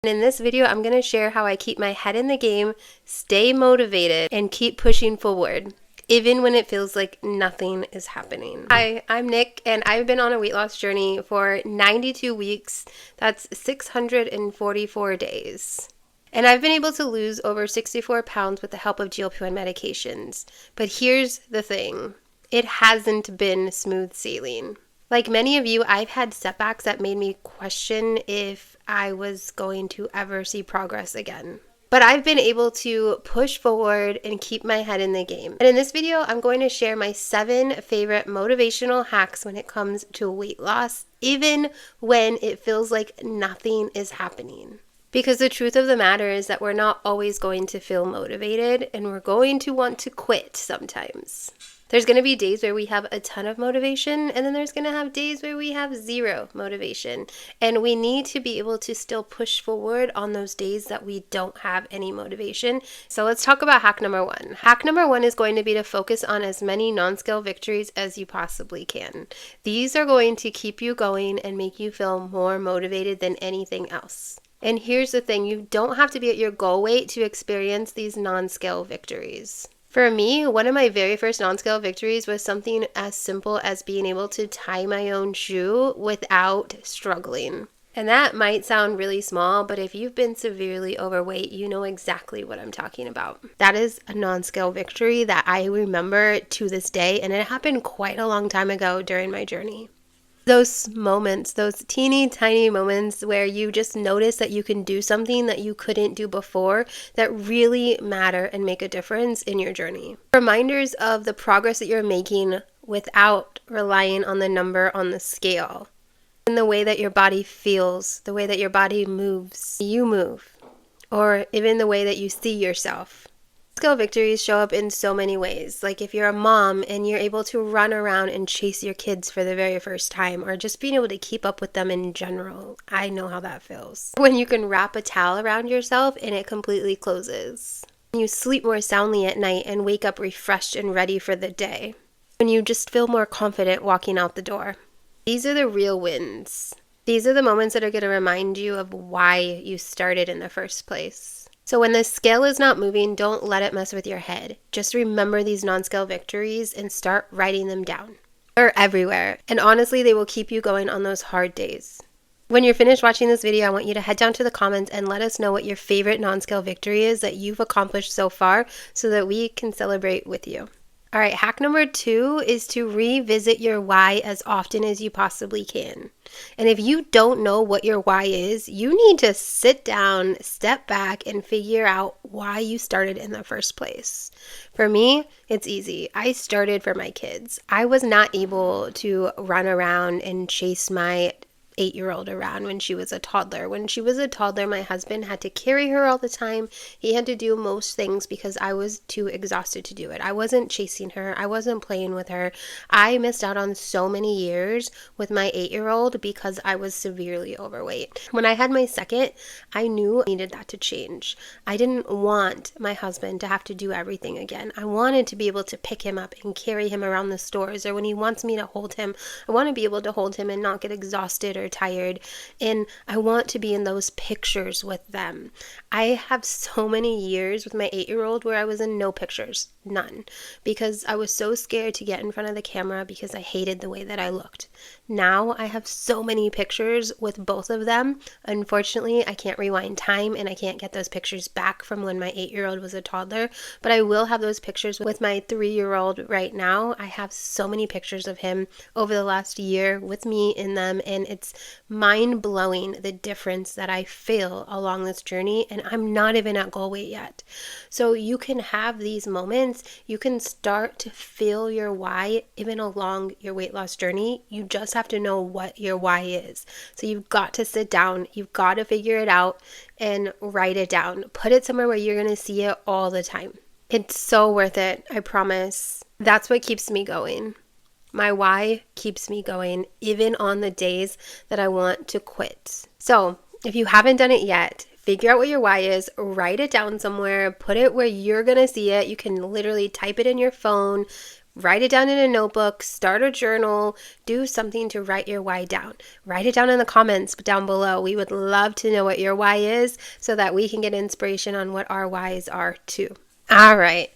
And in this video, I'm going to share how I keep my head in the game, stay motivated, and keep pushing forward, even when it feels like nothing is happening. Hi, I'm Nick, and I've been on a weight loss journey for 92 weeks. That's 644 days. And I've been able to lose over 64 pounds with the help of GLP1 medications. But here's the thing. It hasn't been smooth sailing. Like many of you, I've had setbacks that made me question if I was going to ever see progress again. But I've been able to push forward and keep my head in the game. And in this video, I'm going to share my 7 favorite motivational hacks when it comes to weight loss, even when it feels like nothing is happening. Because the truth of the matter is that we're not always going to feel motivated, and we're going to want to quit sometimes. There's going to be days where we have a ton of motivation, and then there's going to have days where we have zero motivation. And we need to be able to still push forward on those days that we don't have any motivation. So let's talk about hack number 1. Hack number 1 is going to be to focus on as many non-scale victories as you possibly can. These are going to keep you going and make you feel more motivated than anything else. And here's the thing, you don't have to be at your goal weight to experience these non-scale victories. For me, one of my very first non-scale victories was something as simple as being able to tie my own shoe without struggling. And that might sound really small, but if you've been severely overweight, you know exactly what I'm talking about. That is a non-scale victory that I remember to this day, and it happened quite a long time ago during my journey. Those moments, those teeny tiny moments where you just notice that you can do something that you couldn't do before that really matter and make a difference in your journey. Reminders of the progress that you're making without relying on the number on the scale. In the way that your body feels, the way that your body moves, you move, or even the way that you see yourself. Scale victories show up in so many ways. Like if you're a mom and you're able to run around and chase your kids for the very first time, or just being able to keep up with them in general. I know how that feels. When you can wrap a towel around yourself and it completely closes. You sleep more soundly at night and wake up refreshed and ready for the day. When you just feel more confident walking out the door. These are the real wins. These are the moments that are going to remind you of why you started in the first place. So when the scale is not moving, don't let it mess with your head. Just remember these non-scale victories and start writing them down. They're everywhere, and honestly, they will keep you going on those hard days. When you're finished watching this video, I want you to head down to the comments and let us know what your favorite non-scale victory is that you've accomplished so far so that we can celebrate with you. All right, hack number 2 is to revisit your why as often as you possibly can. And if you don't know what your why is, you need to sit down, step back, and figure out why you started in the first place. For me, it's easy. I started for my kids. I was not able to run around and chase my 8-year-old around when she was a toddler. When she was a toddler, my husband had to carry her all the time. He had to do most things because I was too exhausted to do it. I wasn't chasing her. I wasn't playing with her. I missed out on so many years with my 8-year-old because I was severely overweight. When I had my second, I knew I needed that to change. I didn't want my husband to have to do everything again. I wanted to be able to pick him up and carry him around the stores, or when he wants me to hold him, I want to be able to hold him and not get exhausted or tired, and I want to be in those pictures with them. I have so many years with my 8-year-old where I was in no pictures, none, because I was so scared to get in front of the camera because I hated the way that I looked. Now I have so many pictures with both of them. Unfortunately, I can't rewind time and I can't get those pictures back from when my 8-year-old was a toddler, but I will have those pictures with my 3-year-old right now. I have so many pictures of him over the last year with me in them, and it's mind-blowing the difference that I feel along this journey, and I'm not even at goal weight yet. So you can have these moments. You can start to feel your why even along your weight loss journey. You just have to know what your why is. So you've got to sit down, you've got to figure it out and write it down. Put it somewhere where you're going to see it all the time. It's so worth it, I promise. That's what keeps me going. My why keeps me going even on the days that I want to quit. So if you haven't done it yet, figure out what your why is, write it down somewhere, put it where you're going to see it. You can literally type it in your phone, write it down in a notebook, start a journal, do something to write your why down. Write it down in the comments down below. We would love to know what your why is so that we can get inspiration on what our whys are too. All right.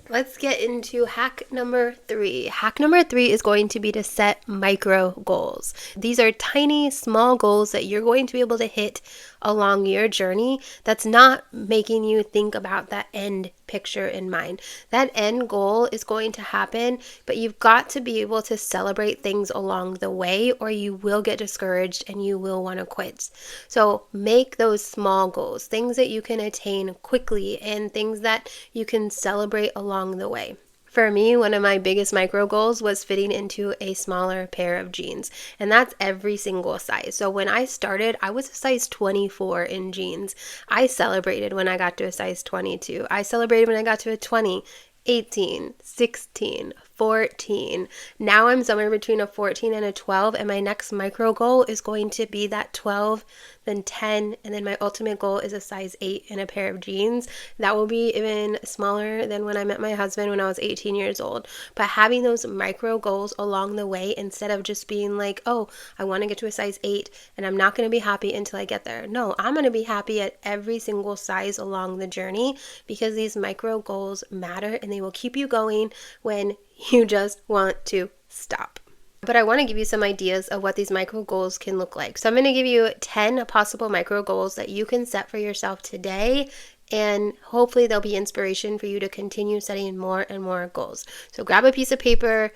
Let's get into hack number 3. Hack number 3 is going to be to set micro goals. These are tiny, small goals that you're going to be able to hit along your journey that's not making you think about that end picture in mind. That end goal is going to happen, but you've got to be able to celebrate things along the way or you will get discouraged and you will want to quit. So make those small goals, things that you can attain quickly and things that you can celebrate along the way. For me, one of my biggest micro goals was fitting into a smaller pair of jeans, and that's every single size. So when I started, I was a size 24 in jeans. I celebrated when I got to a size 22. I celebrated when I got to a 20, 18, 16, 14. Now I'm somewhere between a 14 and a 12, and my next micro goal is going to be that 12, then 10, and then my ultimate goal is a size 8 in a pair of jeans. That will be even smaller than when I met my husband when I was 18 years old. But having those micro goals along the way instead of just being like, oh, I want to get to a size 8 and I'm not going to be happy until I get there. No, I'm going to be happy at every single size along the journey because these micro goals matter and they will keep you going when you just want to stop. But I want to give you some ideas of what these micro goals can look like. So I'm going to give you 10 possible micro goals that you can set for yourself today, and hopefully they'll be inspiration for you to continue setting more and more goals. So grab a piece of paper,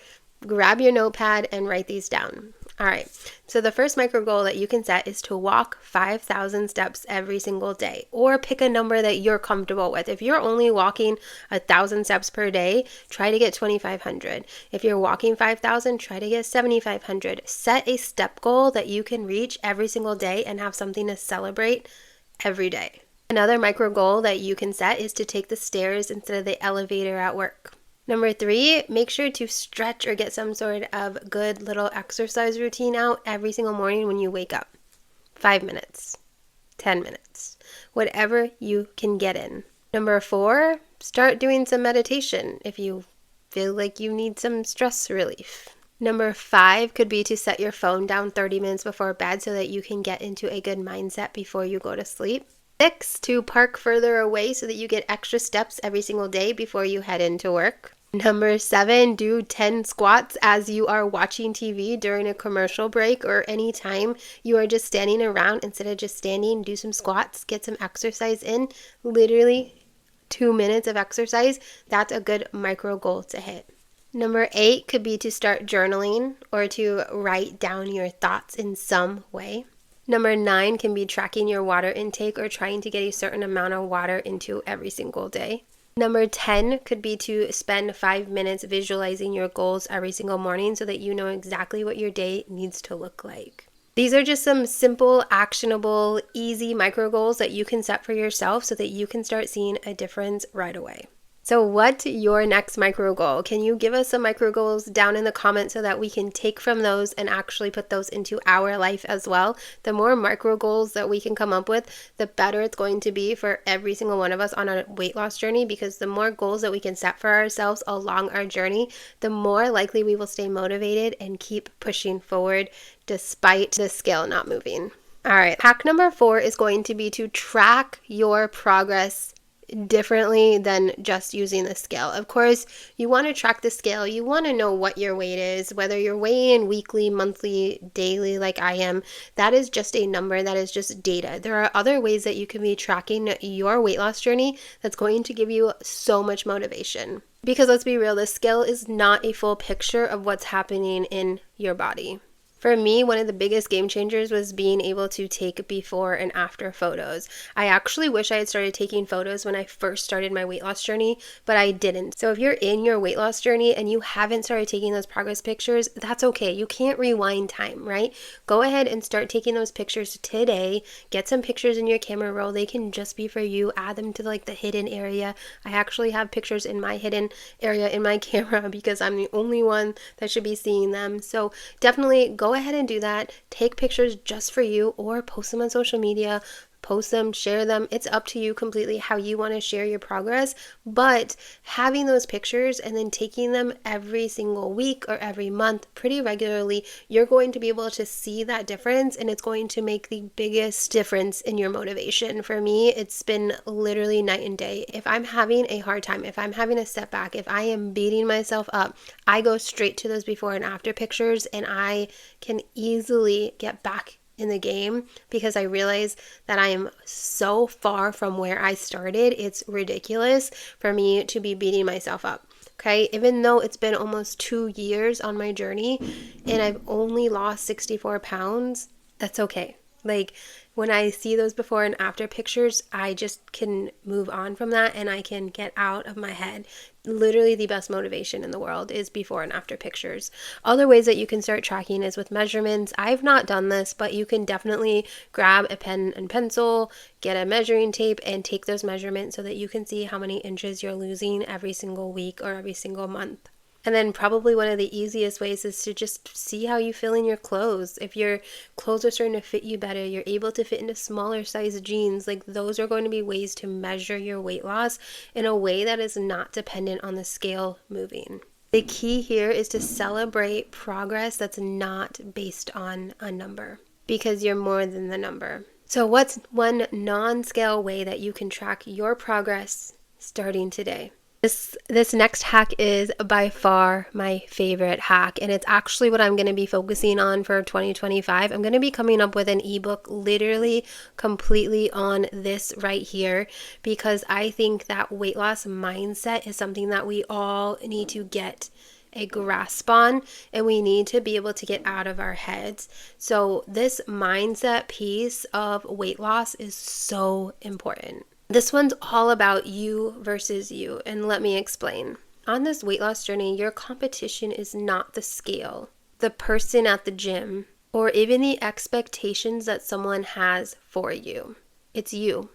grab your notepad, and write these down. All right, so the first micro goal that you can set is to walk 5,000 steps every single day, or pick a number that you're comfortable with. If you're only walking 1,000 steps per day, try to get 2,500. If you're walking 5,000, try to get 7,500. Set a step goal that you can reach every single day and have something to celebrate every day. Another micro goal that you can set is to take the stairs instead of the elevator at work. Number 3, make sure to stretch or get some sort of good little exercise routine out every single morning when you wake up. 5 minutes, 10 minutes, whatever you can get in. Number 4, start doing some meditation if you feel like you need some stress relief. Number 5 could be to set your phone down 30 minutes before bed so that you can get into a good mindset before you go to sleep. 6, to park further away so that you get extra steps every single day before you head into work. Number 7, do 10 squats as you are watching TV during a commercial break or any time you are just standing around. Instead of just standing, do some squats, get some exercise in. Literally 2 minutes of exercise. That's a good micro goal to hit. Number 8 could be to start journaling or to write down your thoughts in some way. Number 9 can be tracking your water intake or trying to get a certain amount of water into every single day. Number 10 could be to spend 5 minutes visualizing your goals every single morning so that you know exactly what your day needs to look like. These are just some simple, actionable, easy micro goals that you can set for yourself so that you can start seeing a difference right away. So what's your next micro goal? Can you give us some micro goals down in the comments so that we can take from those and actually put those into our life as well? The more micro goals that we can come up with, the better it's going to be for every single one of us on a weight loss journey, because the more goals that we can set for ourselves along our journey, the more likely we will stay motivated and keep pushing forward despite the scale not moving. All right, hack number 4 is going to be to track your progress differently than just using the scale. Of course, you want to track the scale. You want to know what your weight is, whether you're weighing weekly, monthly, daily like I am. That is just a number. That is just data. There are other ways that you can be tracking your weight loss journey that's going to give you so much motivation. Because let's be real, the scale is not a full picture of what's happening in your body. For me, one of the biggest game changers was being able to take before and after photos. I actually wish I had started taking photos when I first started my weight loss journey, but I didn't. So if you're in your weight loss journey and you haven't started taking those progress pictures, that's okay. You can't rewind time, right? Go ahead and start taking those pictures today. Get some pictures in your camera roll. They can just be for you. Add them to like the hidden area. I actually have pictures in my hidden area in my camera because I'm the only one that should be seeing them. So definitely go ahead and do that. Take pictures just for you or post them on social media. post them, share them. It's up to you completely how you want to share your progress. But having those pictures and then taking them every single week or every month pretty regularly, you're going to be able to see that difference, and it's going to make the biggest difference in your motivation. For me, it's been literally night and day. If I'm having a hard time, if I'm having a setback, if I am beating myself up, I go straight to those before and after pictures, and I can easily get back in the game because I realize that I am so far from where I started. It's ridiculous for me to be beating myself up. Okay, even though it's been almost 2 years on my journey and I've only lost 64 pounds, that's okay. Like, when I see those before and after pictures, I just can move on from that and I can get out of my head. Literally the best motivation in the world is before and after pictures. Other ways that you can start tracking is with measurements. I've not done this, but you can definitely grab a pen and pencil, get a measuring tape, and take those measurements so that you can see how many inches you're losing every single week or every single month. And then probably one of the easiest ways is to just see how you feel in your clothes. If your clothes are starting to fit you better, you're able to fit into smaller size jeans, like those are going to be ways to measure your weight loss in a way that is not dependent on the scale moving. The key here is to celebrate progress that's not based on a number, because you're more than the number. So what's one non-scale way that you can track your progress starting today? This next hack is by far my favorite hack, and it's actually what I'm going to be focusing on for 2025. I'm going to be coming up with an ebook literally completely on this right here, because I think that weight loss mindset is something that we all need to get a grasp on, and we need to be able to get out of our heads. So this mindset piece of weight loss is so important. This one's all about you versus you, and let me explain. On this weight loss journey, your competition is not the scale, the person at the gym, or even the expectations that someone has for you. It's you.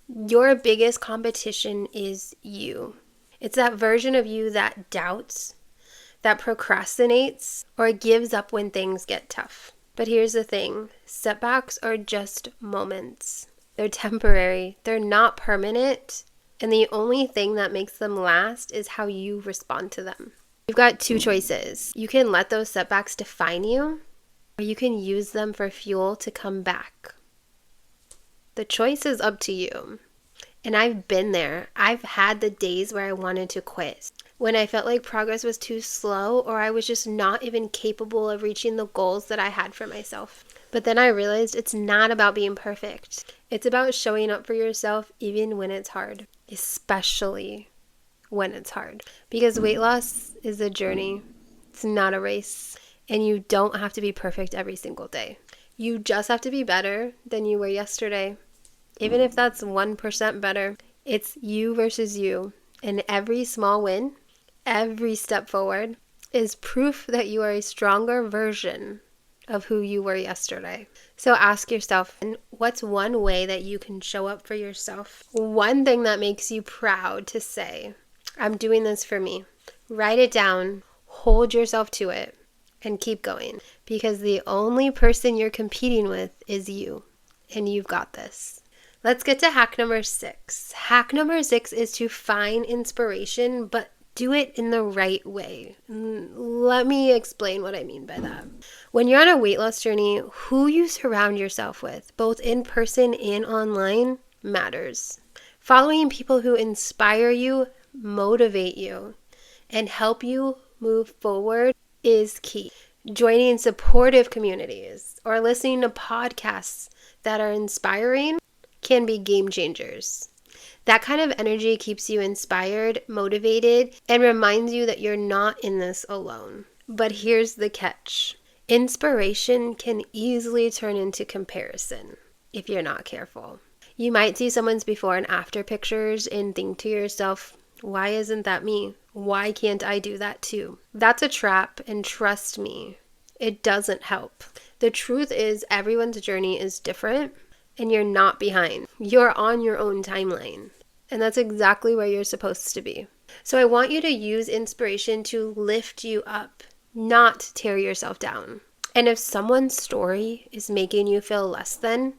Your biggest competition is you. It's that version of you that doubts, that procrastinates, or gives up when things get tough. But here's the thing, setbacks are just moments. They're temporary, they're not permanent, and the only thing that makes them last is how you respond to them. You've got two choices. You can let those setbacks define you, or you can use them for fuel to come back. The choice is up to you. And I've been there. I've had the days where I wanted to quit, when I felt like progress was too slow, or I was just not even capable of reaching the goals that I had for myself. But then I realized it's not about being perfect. It's about showing up for yourself even when it's hard, especially when it's hard. Because weight loss is a journey. It's not a race. And you don't have to be perfect every single day. You just have to be better than you were yesterday. Even if that's 1% better, it's you versus you. And every small win, every step forward is proof that you are a stronger version of who you were yesterday. So ask yourself, what's one way that you can show up for yourself? One thing that makes you proud to say, I'm doing this for me. Write it down, hold yourself to it, and keep going. Because the only person you're competing with is you, and you've got this. Let's get to hack number 6. Hack number 6 is to find inspiration, but do it in the right way. Let me explain what I mean by that. When you're on a weight loss journey, who you surround yourself with, both in person and online, matters. Following people who inspire you, motivate you, and help you move forward is key. Joining supportive communities or listening to podcasts that are inspiring can be game changers. That kind of energy keeps you inspired, motivated, and reminds you that you're not in this alone. But here's the catch. Inspiration can easily turn into comparison if you're not careful. You might see someone's before and after pictures and think to yourself, why isn't that me? Why can't I do that too? That's a trap, and trust me, it doesn't help. The truth is everyone's journey is different. And you're not behind. You're on your own timeline. And that's exactly where you're supposed to be. So I want you to use inspiration to lift you up, not tear yourself down. And if someone's story is making you feel less than,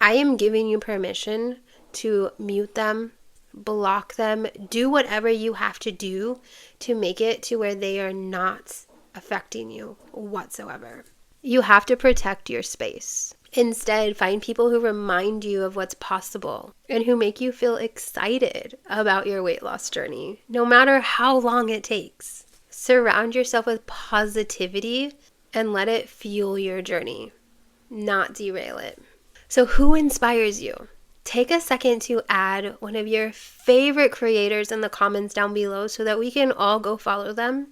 I am giving you permission to mute them, block them, do whatever you have to do to make it to where they are not affecting you whatsoever. You have to protect your space. Instead, find people who remind you of what's possible and who make you feel excited about your weight loss journey, no matter how long it takes. Surround yourself with positivity and let it fuel your journey, not derail it. So who inspires you? Take a second to add one of your favorite creators in the comments down below so that we can all go follow them.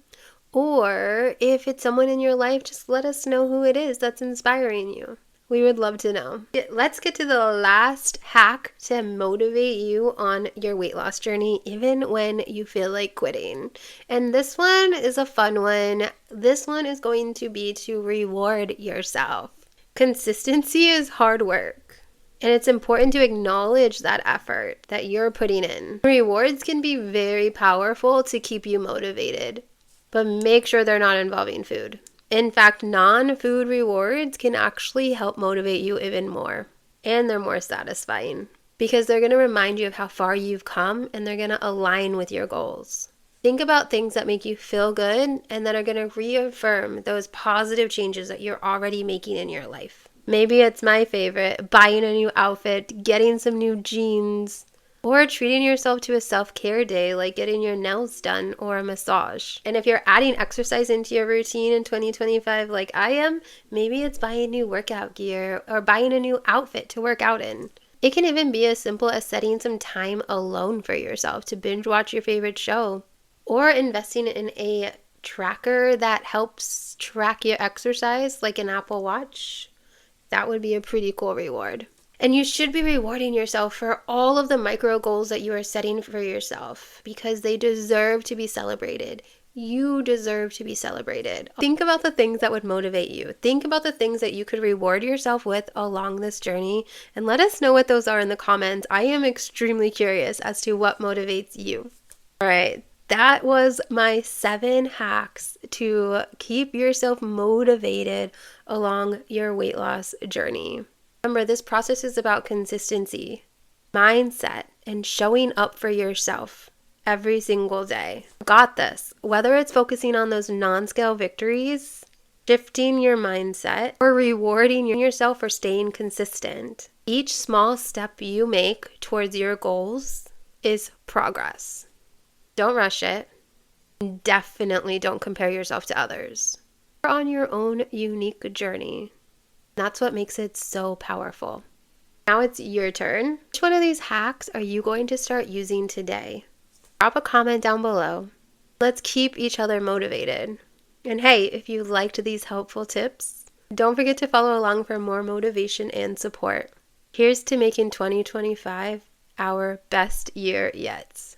Or if it's someone in your life, just let us know who it is that's inspiring you. We would love to know. Let's get to the last hack to motivate you on your weight loss journey, even when you feel like quitting. And this one is a fun one. This one is going to be to reward yourself. Consistency is hard work, and it's important to acknowledge that effort that you're putting in. Rewards can be very powerful to keep you motivated, but make sure they're not involving food. In fact, non-food rewards can actually help motivate you even more, and they're more satisfying because they're going to remind you of how far you've come and they're going to align with your goals. Think about things that make you feel good and that are going to reaffirm those positive changes that you're already making in your life. Maybe it's my favorite, buying a new outfit, getting some new jeans, or treating yourself to a self-care day like getting your nails done or a massage. And if you're adding exercise into your routine in 2025 like I am, maybe it's buying new workout gear or buying a new outfit to work out in. It can even be as simple as setting some time alone for yourself to binge watch your favorite show, or investing in a tracker that helps track your exercise like an Apple Watch. That would be a pretty cool reward. And you should be rewarding yourself for all of the micro goals that you are setting for yourself because they deserve to be celebrated. You deserve to be celebrated. Think about the things that would motivate you. Think about the things that you could reward yourself with along this journey and let us know what those are in the comments. I am extremely curious as to what motivates you. All right. That was my 7 hacks to keep yourself motivated along your weight loss journey. Remember, this process is about consistency, mindset, and showing up for yourself every single day. Got this. Whether it's focusing on those non-scale victories, shifting your mindset, or rewarding yourself for staying consistent, each small step you make towards your goals is progress. Don't rush it. Definitely don't compare yourself to others. You're on your own unique journey. That's what makes it so powerful. Now it's your turn. Which one of these hacks are you going to start using today? Drop a comment down below. Let's keep each other motivated. And hey, if you liked these helpful tips, don't forget to follow along for more motivation and support. Here's to making 2025 our best year yet.